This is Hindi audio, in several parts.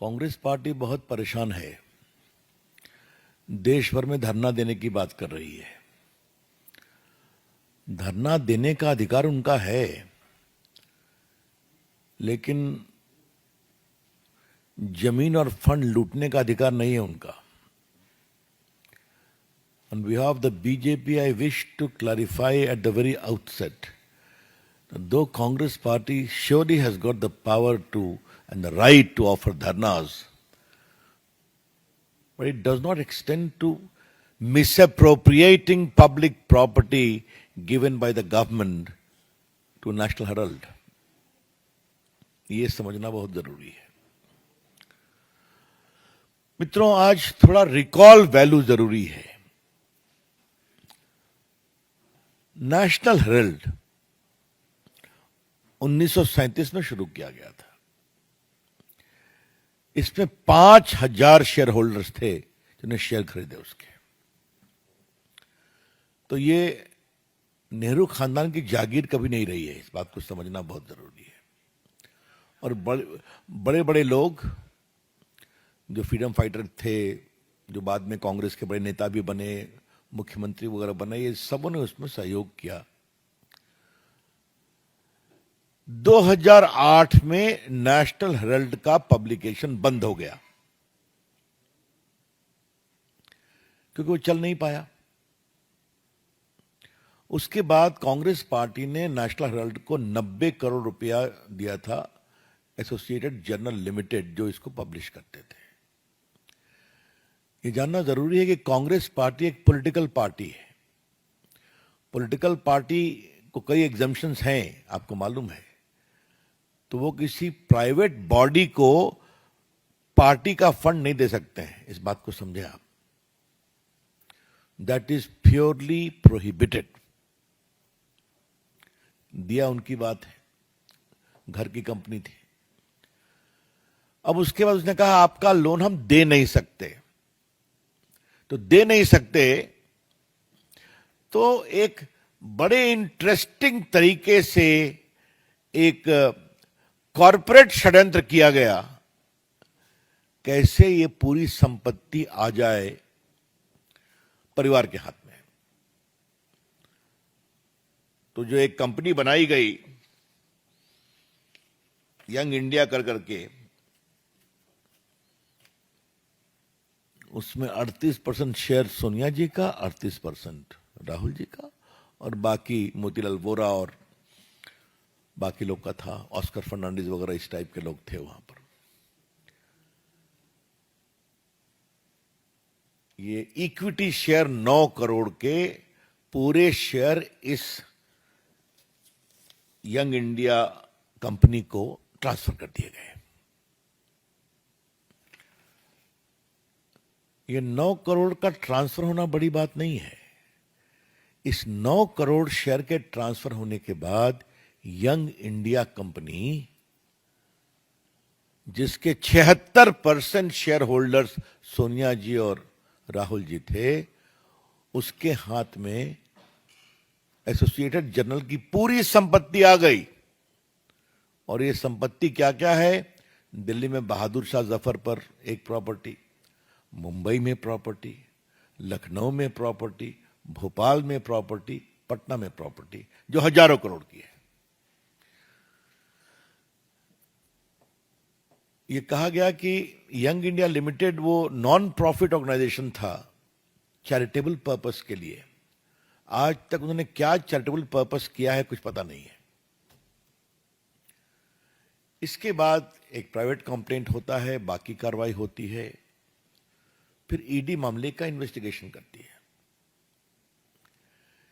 कांग्रेस पार्टी बहुत परेशान है। देश भर में धरना देने की बात कर रही है। धरना देने का अधिकार उनका है, लेकिन जमीन और फंड लूटने का अधिकार नहीं है उनका। On behalf of the BJP, I wish to clarify at the very outset that though Congress party surely has got the power to and the right to offer dharnas, but it does not extend to misappropriating public property given by the government to National Herald. ये समझना बहुत जरूरी है। मित्रों, आज थोड़ा रिकॉल वैल्यू जरूरी है। नेशनल हेरल्ड 1937 में शुरू किया गया था। इसमें 5000 शेयर होल्डर्स थे जिन्हें शेयर खरीदे उसके। तो ये नेहरू खानदान की जागीर कभी नहीं रही है, इस बात को समझना बहुत जरूरी है। और बड़े बड़े लोग जो फ्रीडम फाइटर थे, जो बाद में कांग्रेस के बड़े नेता भी बने, मुख्यमंत्री वगैरह बने, ये सबों ने उसमें सहयोग किया। 2008 में नेशनल हेरल्ड का पब्लिकेशन बंद हो गया क्योंकि वो चल नहीं पाया। उसके बाद कांग्रेस पार्टी ने नेशनल हेरल्ड को 90 करोड़ रुपया दिया था, एसोसिएटेड जर्नल लिमिटेड, जो इसको पब्लिश करते थे। ये जानना जरूरी है कि कांग्रेस पार्टी एक पॉलिटिकल पार्टी है। पॉलिटिकल पार्टी को कई एग्जम्पशंस हैं, आपको मालूम है। तो वो किसी प्राइवेट बॉडी को पार्टी का फंड नहीं दे सकते हैं, इस बात को समझे आप। That is purely prohibited. दिया उनकी बात है, घर की कंपनी थी। अब उसके बाद उसने कहा आपका लोन हम दे नहीं सकते। तो दे नहीं सकते तो एक बड़े इंटरेस्टिंग तरीके से एक कॉरपोरेट षड्यंत्र किया गया, कैसे ये पूरी संपत्ति आ जाए परिवार के हाथ में। तो जो एक कंपनी बनाई गई यंग इंडिया कर करके, उसमें 38% शेयर सोनिया जी का, 38% राहुल जी का, और बाकी मोतीलाल वोरा और बाकी लोग का था। ऑस्कर फर्नांडिस वगैरह इस टाइप के लोग थे वहां पर। ये इक्विटी शेयर 9 करोड़ के पूरे शेयर इस यंग इंडिया कंपनी को ट्रांसफर कर दिए गए। ये 9 करोड़ का ट्रांसफर होना बड़ी बात नहीं है। इस 9 करोड़ शेयर के ट्रांसफर होने के बाद यंग इंडिया कंपनी, जिसके 76% शेयर होल्डर्स सोनिया जी और राहुल जी थे, उसके हाथ में एसोसिएटेड जर्नल की पूरी संपत्ति आ गई। और ये संपत्ति क्या क्या है? दिल्ली में बहादुर शाह जफर पर एक प्रॉपर्टी, मुंबई में प्रॉपर्टी, लखनऊ में प्रॉपर्टी, भोपाल में प्रॉपर्टी, पटना में प्रॉपर्टी, जो हजारों करोड़ की है। यह कहा गया कि यंग इंडिया लिमिटेड वो नॉन प्रॉफिट ऑर्गेनाइजेशन था, चैरिटेबल पर्पस के लिए। आज तक उन्होंने क्या चैरिटेबल पर्पस किया है कुछ पता नहीं है। इसके बाद एक प्राइवेट कंप्लेंट होता है, बाकी कार्रवाई होती है, फिर ईडी मामले का इन्वेस्टिगेशन करती है।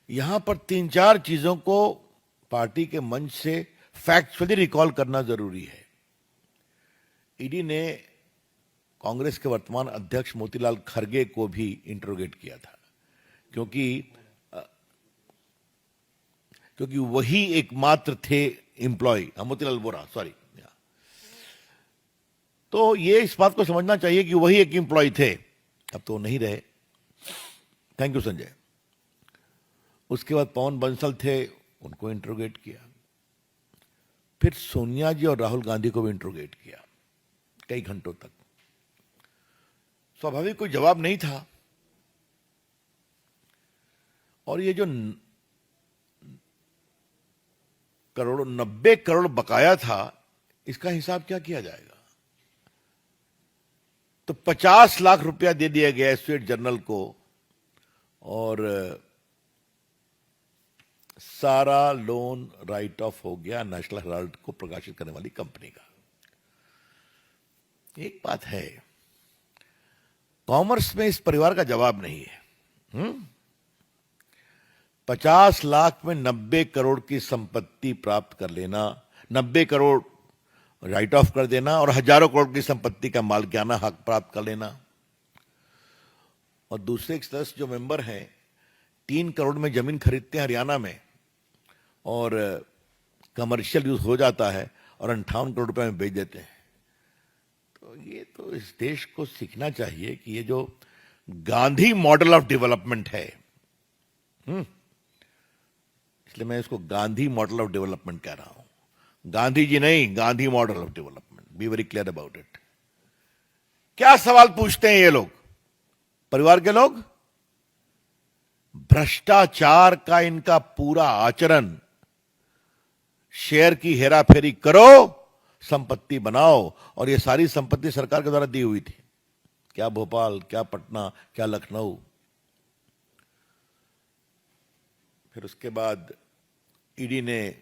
यहां पर 3-4 चीजों को पार्टी के मंच से फैक्चुअली रिकॉल करना जरूरी है। ईडी ने कांग्रेस के वर्तमान अध्यक्ष मोतीलाल खरगे को भी इंटरोगेट किया था, क्योंकि वही एकमात्र थे एम्प्लॉय, मोतीलाल वोरा, सॉरी। तो ये इस बात को समझना चाहिए कि वही एक एम्प्लॉय थे, अब तो नहीं रहे। Thank you Sanjay. उसके बाद पवन बंसल थे, उनको इंटरोगेट किया। फिर सोनिया जी और राहुल गांधी को भी इंटरोगेट किया कई घंटों तक। स्वाभाविक कोई जवाब नहीं था। और ये जो 90 करोड़ बकाया था, इसका हिसाब क्या किया जाएगा? तो 50 लाख रुपया दे दिया गया स्टेट जर्नल को और सारा लोन राइट ऑफ हो गया नेशनल हेराल्ड को प्रकाशित करने वाली कंपनी का। एक बात है, कॉमर्स में इस परिवार का जवाब नहीं है। 50 लाख में 90 करोड़ की संपत्ति प्राप्त कर लेना, 90 करोड़ राइट ऑफ कर देना और हजारों करोड़ की संपत्ति का मालिकाना हक प्राप्त कर लेना। और दूसरे सदस्य जो मेंबर हैं 3 करोड़ में जमीन खरीदते हैं हरियाणा में और कमर्शियल यूज हो जाता है और 58 करोड़ रुपए में बेच देते हैं। तो ये तो इस देश को सीखना चाहिए कि ये जो गांधी मॉडल ऑफ डेवलपमेंट है, इसलिए मैं इसको गांधी मॉडल ऑफ डेवलपमेंट कह रहा हूं, गांधी जी नहीं, Gandhi model of development. Be very clear about it. क्या सवाल पूछते हैं ये लोग, परिवार के लोग? भ्रष्टाचार का इनका पूरा आचरण, शेयर की हेराफेरी करो, संपत्ति बनाओ, और ये सारी संपत्ति सरकार के द्वारा दी हुई थी। क्या भोपाल, क्या पटना, क्या लखनऊ। फिर उसके बाद ईडी ने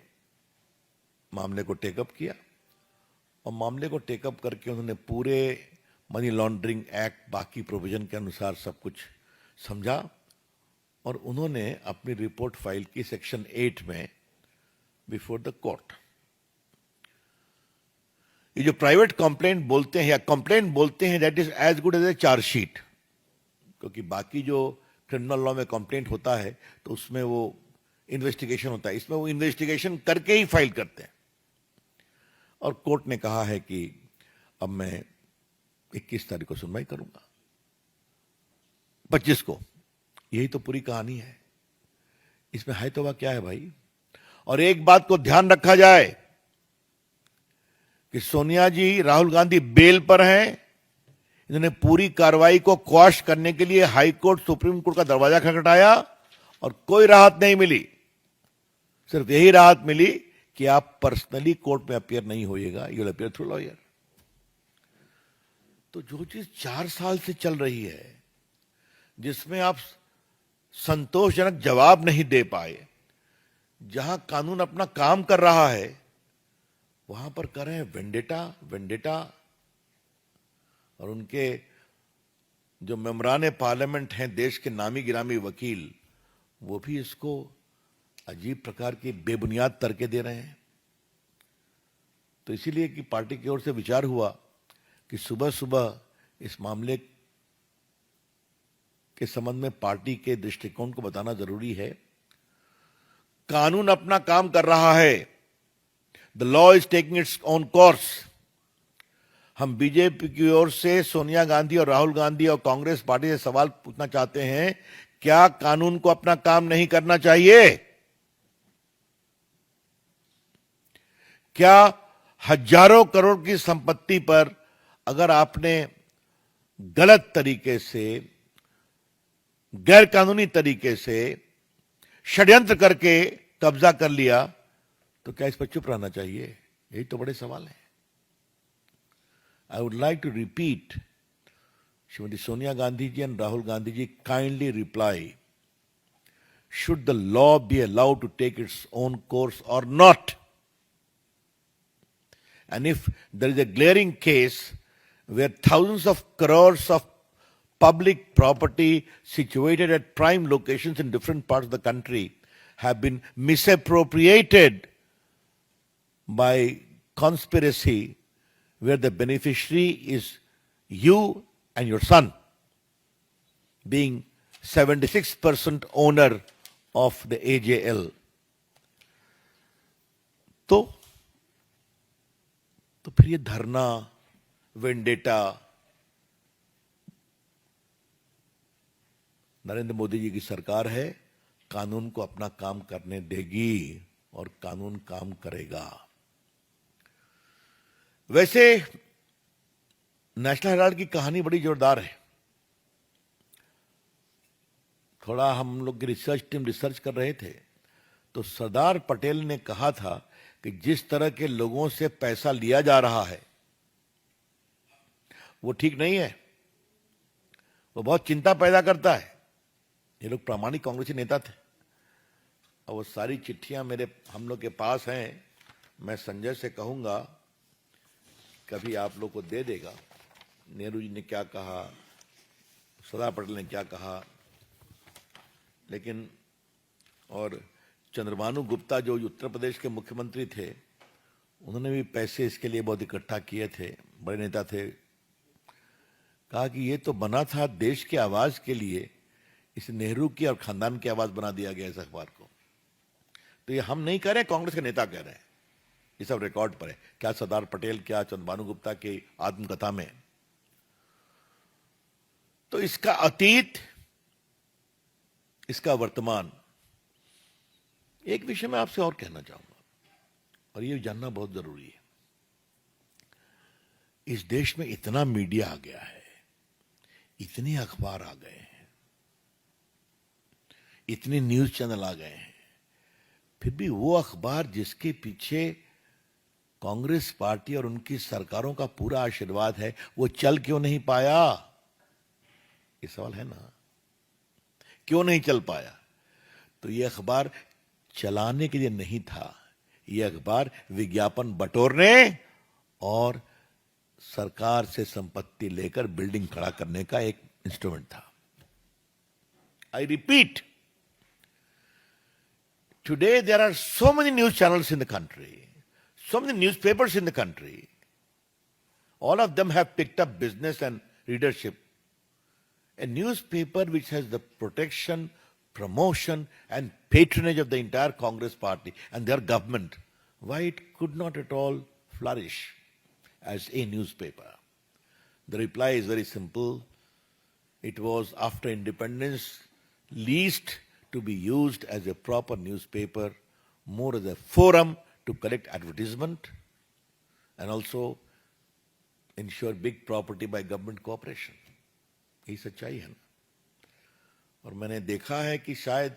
मामले को टेकअप किया और मामले को टेकअप करके उन्होंने पूरे मनी लॉन्ड्रिंग एक्ट, बाकी प्रोविजन के अनुसार सब कुछ समझा और उन्होंने अपनी रिपोर्ट फाइल की सेक्शन 8 में बिफोर द कोर्ट। ये जो प्राइवेट कंप्लेंट बोलते हैं या कंप्लेंट बोलते हैं, that is as good as a chargesheet, क्योंकि बाकी जो क्रिमिनल लॉ में कंप्लेंट होता है तो उसमें वो इन्वेस्टिगेशन होता है, इसमें वो इन्वेस्टिगेशन करके ही फाइल करते हैं। और कोर्ट ने कहा है कि अब मैं 21 तारीख को सुनवाई करूंगा, 25 को। यही तो पूरी कहानी है। इसमें है तो वह क्या है भाई? और एक बात को ध्यान रखा जाए कि सोनिया जी, राहुल गांधी बेल पर हैं। इन्होंने पूरी कार्रवाई को क्वाश करने के लिए हाई कोर्ट, सुप्रीम कोर्ट का दरवाजा खटखटाया और कोई राहत नहीं मिली। सिर्फ यही राहत मिली कि आप पर्सनली कोर्ट में अपीयर नहीं होइएगा, you will appear through lawyer. तो जो चीज 4 साल से चल रही है, जिसमें आप संतोषजनक जवाब नहीं दे पाए, जहां कानून अपना काम कर रहा है, वहां पर कर रहे हैं वेंडेटा। और उनके जो मेंबरान पार्लियामेंट हैं, देश के नामी गिरामी वकील, वो भी इसको अजीब प्रकार की बेबुनियाद तर्के दे रहे हैं। तो इसीलिए कि पार्टी की ओर से विचार हुआ कि सुबह सुबह इस मामले के संबंध में पार्टी के दृष्टिकोण को बताना जरूरी है। कानून अपना काम कर रहा है, the law is taking its own course. हम बीजेपी की ओर से सोनिया गांधी और राहुल गांधी और कांग्रेस पार्टी से सवाल पूछना चाहते हैं, क्या कानून को अपना काम नहीं करना चाहिए? क्या हजारों करोड़ की संपत्ति पर अगर आपने गलत तरीके से, गैर कानूनी तरीके से षड्यंत्र करके कब्जा कर लिया, तो क्या इस पर चुप रहना चाहिए? यही तो बड़े सवाल हैं। I would like to repeat, Srimati Sonia Gandhi ji and Rahul Gandhi ji, kindly reply. Should the law be allowed to take its own course or not? And if there is a glaring case where thousands of crores of public property situated at prime locations in different parts of the country have been misappropriated by conspiracy, where the beneficiary is you and your son, being 76% owner of the AJL. तो फिर ये धरना, वेंडेटा, नरेंद्र मोदी जी की सरकार है, कानून को अपना काम करने देगी और कानून काम करेगा। वैसे नेशनल हेराल्ड की कहानी बड़ी जोरदार है। थोड़ा हम लोग की रिसर्च टीम रिसर्च कर रहे थे, तो सरदार पटेल ने कहा था कि जिस तरह के लोगों से पैसा लिया जा रहा है वो ठीक नहीं है, वो बहुत चिंता पैदा करता है। ये लोग प्रामाणिक कांग्रेसी नेता थे और वो सारी चिट्ठियां हम लोग के पास हैं। मैं संजय से कहूंगा कभी आप लोग को दे देगा, नेहरू जी ने क्या कहा, सरदार पटेल ने क्या कहा। लेकिन और चंद्रभानु गुप्ता जो उत्तर प्रदेश के मुख्यमंत्री थे, उन्होंने भी पैसे इसके लिए बहुत इकट्ठा किए थे, बड़े नेता थे। कहा कि ये तो बना था देश की आवाज के लिए, इसे नेहरू की और खानदान की आवाज बना दिया गया इस अखबार को। तो ये हम नहीं कह रहे, कांग्रेस के नेता कह रहे हैं, ये सब रिकॉर्ड पर है। क्या सरदार पटेल, क्या चंद्रभानु गुप्ता की आत्मकथा में। तो इसका अतीत, इसका वर्तमान। एक विषय मैं आपसे और कहना चाहूंगा और ये जानना बहुत जरूरी है। इस देश में इतना मीडिया आ गया है, इतने अखबार आ गए हैं, इतने न्यूज चैनल आ गए हैं, फिर भी वो अखबार जिसके पीछे कांग्रेस पार्टी और उनकी सरकारों का पूरा आशीर्वाद है, वो चल क्यों नहीं पाया? ये सवाल है ना, क्यों नहीं चल पाया? तो ये अखबार चलाने के लिए नहीं था, ये अखबार विज्ञापन बटोरने और सरकार से संपत्ति लेकर बिल्डिंग खड़ा करने का एक इंस्ट्रूमेंट था। I repeat, today there are so many news channels in the country, so many newspapers in the country. All of them have picked up business and readership. A newspaper which has the protection, promotion and patronage of the entire Congress party and their government, why it could not at all flourish as a newspaper? The reply is very simple. It was after independence least to be used as a proper newspaper, more as a forum to collect advertisement and also ensure big property by government cooperation. यही सच्चाई है ना। और मैंने देखा है कि शायद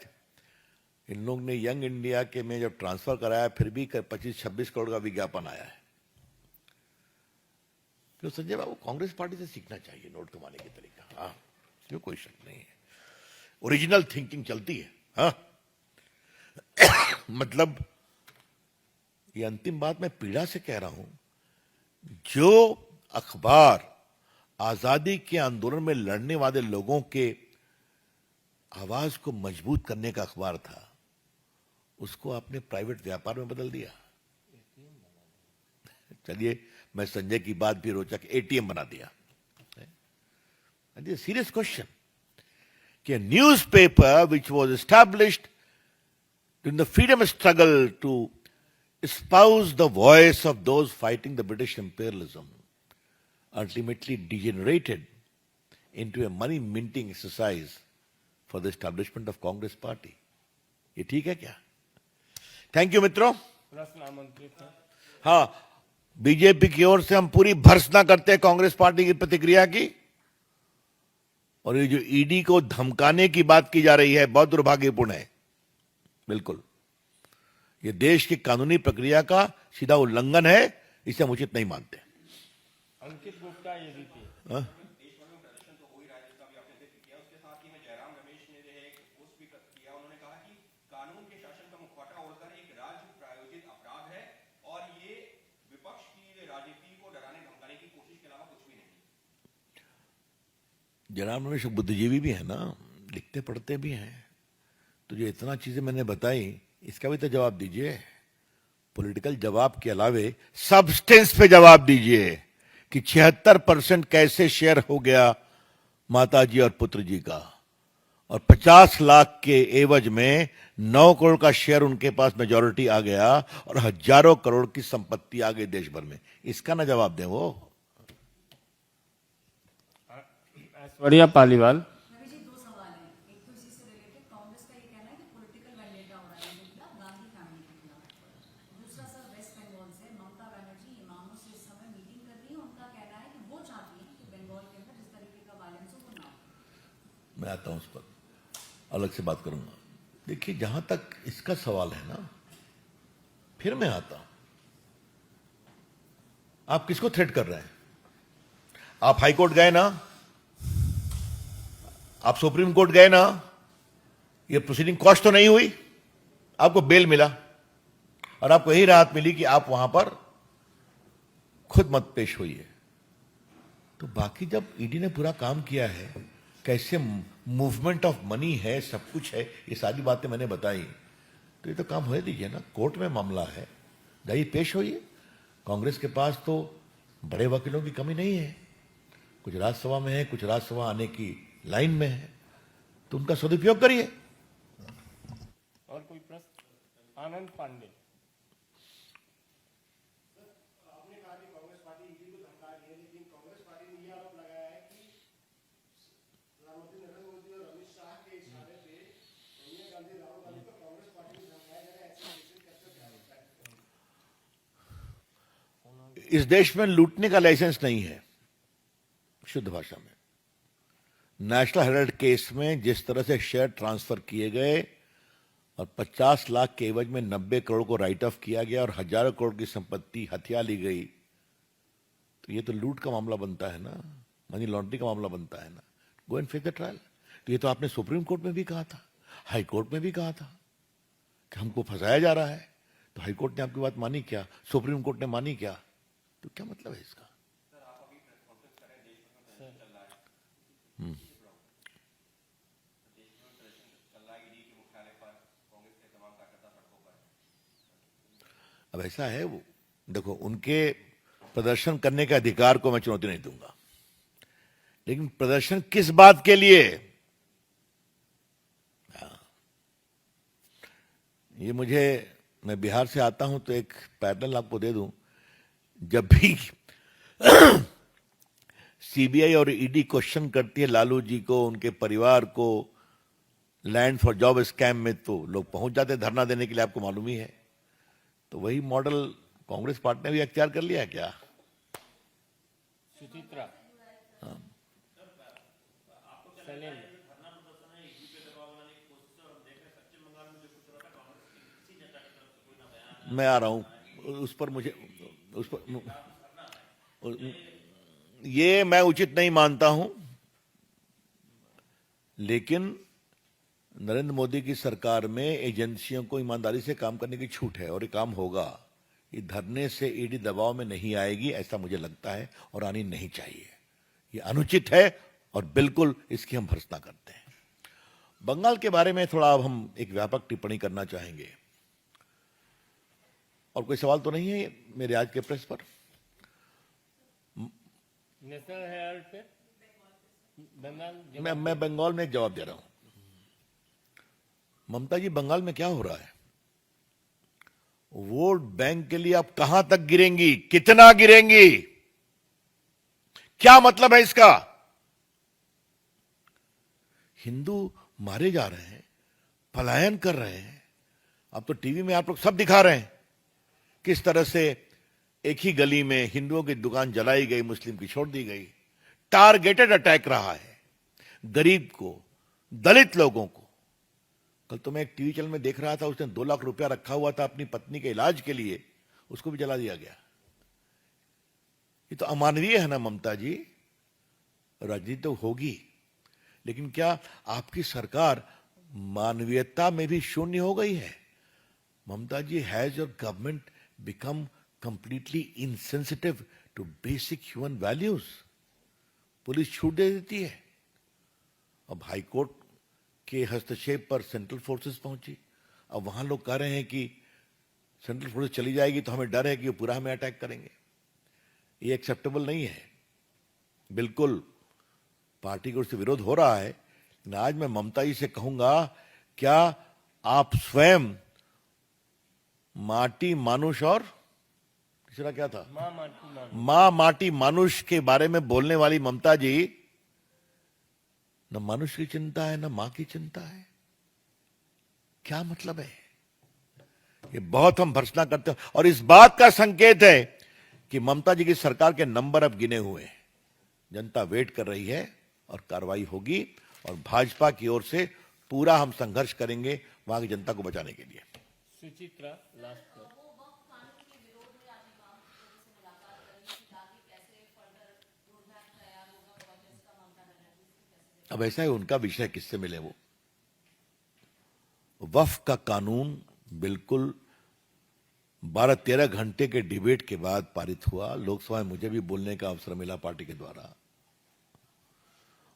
इन लोग ने यंग इंडिया के में जब ट्रांसफर कराया फिर भी 25-26 करोड़ का विज्ञापन आया है। तो संजय बाबू, कांग्रेस पार्टी से सीखना चाहिए नोट कमाने की तरीका। हाँ, क्यों, कोई शक नहीं है, ओरिजिनल थिंकिंग चलती है। हाँ मतलब ये अंतिम बात मैं पीड़ा से कह रहा हूं, जो अखबार आजादी के आंदोलन में लड़ने वाले लोगों के आवाज को मजबूत करने का अखबार था, उसको आपने प्राइवेट व्यापार में बदल दिया। चलिए, मैं संजय की बात भी रोचक, एटीएम बना दिया। सीरियस क्वेश्चन कि a newspaper which was established during the freedom struggle to espouse the voice of those fighting the British imperialism ultimately degenerated into a money minting exercise for the establishment of Congress party. ये ठीक है क्या? थैंक यू मित्रों। हाँ, बीजेपी की ओर से हम पूरी भर्त्सना करते हैं कांग्रेस पार्टी की प्रतिक्रिया की। और ये जो ईडी को धमकाने की बात की जा रही है, बहुत दुर्भाग्यपूर्ण है। बिल्कुल, ये देश की कानूनी प्रक्रिया का सीधा उल्लंघन है, इसे हम उचित नहीं मानते। अंकित गुप्ता ये भी थी। जयराम रमेश बुद्धिजीवी भी है ना, लिखते पढ़ते भी हैं, तो जो इतना चीजें मैंने बताई, इसका भी तो जवाब दीजिए। पॉलिटिकल जवाब के अलावे सब्सटेंस पे जवाब दीजिए कि 76% कैसे शेयर हो गया माताजी और पुत्र जी का, और 50 लाख के एवज में 9 करोड़ का शेयर उनके पास मेजॉरिटी आ गया और हजारों करोड़ की संपत्ति आ गई देश भर में। इसका ना जवाब दें वो। ऐश्वर्या पालीवाल। रवि जी, दो सवाल हैं। एक तो इसी से रिलेटेड, कांग्रेस का ये कहना है कि पॉलिटिकल वेंडेटा हो रहा है इनके खिलाफ, गांधी फैमिली के खिलाफ। दूसरा सर, वेस्ट बंगाल से ममता बनर्जी इमामों से इस समय मीटिंग कर रही है। उनका कहना है कि वो चाहती है कि बंगाल के अंदर जिस तरीके का वायलेंस हो वो ना हो। मैं आता हूं उस पर। अलग से बात करूंगा। देखिए, जहां तक इसका सवाल है ना, फिर मैं आता हूं, आप किसको थ्रेट कर रहे हैं? आप हाई कोर्ट गए ना, आप सुप्रीम कोर्ट गए ना, ये प्रोसीडिंग कॉस्ट तो नहीं हुई, आपको बेल मिला और आपको यही राहत मिली कि आप वहां पर खुद मत पेश होइए। तो बाकी जब ईडी ने पूरा काम किया है, कैसे मूवमेंट ऑफ मनी है, सब कुछ है, ये सारी बातें मैंने बताई, तो ये तो काम होने दीजिए ना। कोर्ट में मामला है, जाइए पेश होइए। कांग्रेस के पास तो बड़े वकीलों की कमी नहीं है, कुछ राज्यसभा में है, कुछ राज्यसभा आने की लाइन में है, तो उनका सदुपयोग करिए। और कोई प्रश्न? आनंद पांडे। इस देश में लूटने का लाइसेंस नहीं है, शुद्ध भाषा में। नेशनल हेराल्ड केस में जिस तरह से शेयर ट्रांसफर किए गए और 50 लाख के एवज में 90 करोड़ को राइट ऑफ किया गया और हजारों करोड़ की संपत्ति हथिया ली गई, तो ये तो लूट का मामला बनता है ना, मनी लॉन्ड्रिंग का मामला बनता है ना। Go and face the trial. तो ये तो आपने सुप्रीम कोर्ट में भी कहा था, हाई कोर्ट में भी कहा था कि हमको फंसाया जा रहा है, तो हाई कोर्ट ने आपकी बात मानी क्या, सुप्रीम कोर्ट ने मानी क्या? तो क्या मतलब है इसका? अब ऐसा है, वो देखो, उनके प्रदर्शन करने के अधिकार को मैं चुनौती नहीं दूंगा, लेकिन प्रदर्शन किस बात के लिए? ये मैं बिहार से आता हूं तो एक पैटर्न आपको दे दूं। जब भी सीबीआई और ईडी क्वेश्चन करती है लालू जी को, उनके परिवार को, लैंड फॉर जॉब स्कैम में, तो लोग पहुंच जाते हैं धरना देने के लिए, आपको मालूम ही है। तो वही मॉडल कांग्रेस पार्टी ने भी अख्तियार कर लिया है क्या? सुचित्रा। शैलेंद्र। मैं आ रहा हूं उस पर, मुझे उस पर ये मैं उचित नहीं मानता हूं, लेकिन नरेंद्र मोदी की सरकार में एजेंसियों को ईमानदारी से काम करने की छूट है और ये काम होगा। ये धरने से ईडी दबाव में नहीं आएगी, ऐसा मुझे लगता है, और आनी नहीं चाहिए। ये अनुचित है और बिल्कुल इसकी हम भर्त्सना करते हैं। बंगाल के बारे में थोड़ा अब हम एक व्यापक टिप्पणी करना चाहेंगे। और कोई सवाल तो नहीं है मेरे आज के प्रेस पर? नेशनल हेराल्ड पे बंगाल। मैं बंगाल में एक जवाब दे रहा हूं। ममता जी, बंगाल में क्या हो रहा है? वोट बैंक के लिए आप कहां तक गिरेंगी, कितना गिरेंगी, क्या मतलब है इसका? हिंदू मारे जा रहे हैं, पलायन कर रहे हैं। अब तो टीवी में आप लोग सब दिखा रहे हैं किस तरह से एक ही गली में हिंदुओं की दुकान जलाई गई, मुस्लिम की छोड़ दी गई। टारगेटेड अटैक रहा है, गरीब को, दलित लोगों को। कल तो मैं एक टीवी चैनल में देख रहा था, उसने 2 लाख रुपया रखा हुआ था अपनी पत्नी के इलाज के लिए, उसको भी जला दिया गया। ये तो अमानवीय है ना ममता जी। राजनीति तो होगी, लेकिन क्या आपकी सरकार मानवीयता में भी शून्य हो गई है? Mamata ji, has your government become completely insensitive to basic human values? Police छूट दे देती है। अब हाईकोर्ट के हस्तक्षेप पर सेंट्रल फोर्सेस पहुंची। अब वहां लोग कह रहे हैं कि सेंट्रल फोर्सेस चली जाएगी तो हमें डर है कि वो पूरा हमें अटैक करेंगे। ये एक्सेप्टेबल नहीं है, बिल्कुल पार्टी को उससे विरोध हो रहा है। लेकिन आज मैं ममता जी से कहूंगा, क्या आप स्वयं माटी मानुष और तीसरा क्या था, मां माटी मानुष के बारे में बोलने वाली ममता जी, न मनुष्य की चिंता है, न मां की चिंता है। क्या मतलब है? ये बहुत हम भर्त्सना करते हैं और इस बात का संकेत है कि ममता जी की सरकार के नंबर अब गिने हुए हैं। जनता वेट कर रही है और कार्रवाई होगी और भाजपा की ओर से पूरा हम संघर्ष करेंगे वहां की जनता को बचाने के लिए। Suchitra last floor. अब ऐसा है, उनका विषय किससे मिले वो। वक्फ का कानून बिल्कुल 12-13 घंटे के डिबेट के बाद पारित हुआ। लोकसभा में मुझे भी बोलने का अवसर मिला पार्टी के द्वारा।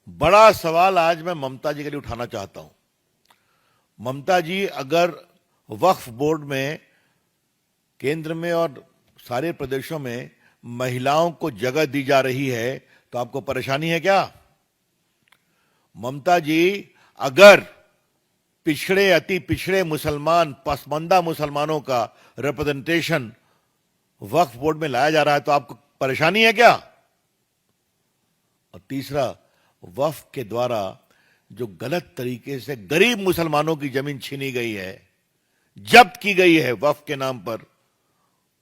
बड़ा सवाल आज मैं ममता जी के लिए उठाना चाहता हूं। ममता जी, अगर वक्फ बोर्ड में, केंद्र में और सारे प्रदेशों में महिलाओं को जगह दी जा रही है तो आपको परेशानी है क्या? ममता जी, अगर पिछड़े, अति पिछड़े मुसलमान, पसमानदा मुसलमानों का रिप्रेजेंटेशन वक्फ बोर्ड में लाया जा रहा है तो आपको परेशानी है क्या? और तीसरा, वक्फ के द्वारा जो गलत तरीके से गरीब मुसलमानों की जमीन छीनी गई है, जब्त की गई है वक्फ के नाम पर,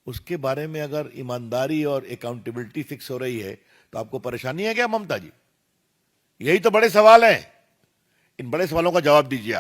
उसके बारे में अगर ईमानदारी और अकाउंटेबिलिटी फिक्स हो रही है तो आपको परेशानी है क्या ममता जी? यही तो बड़े सवाल हैं। इन बड़े सवालों का जवाब दीजिए आप।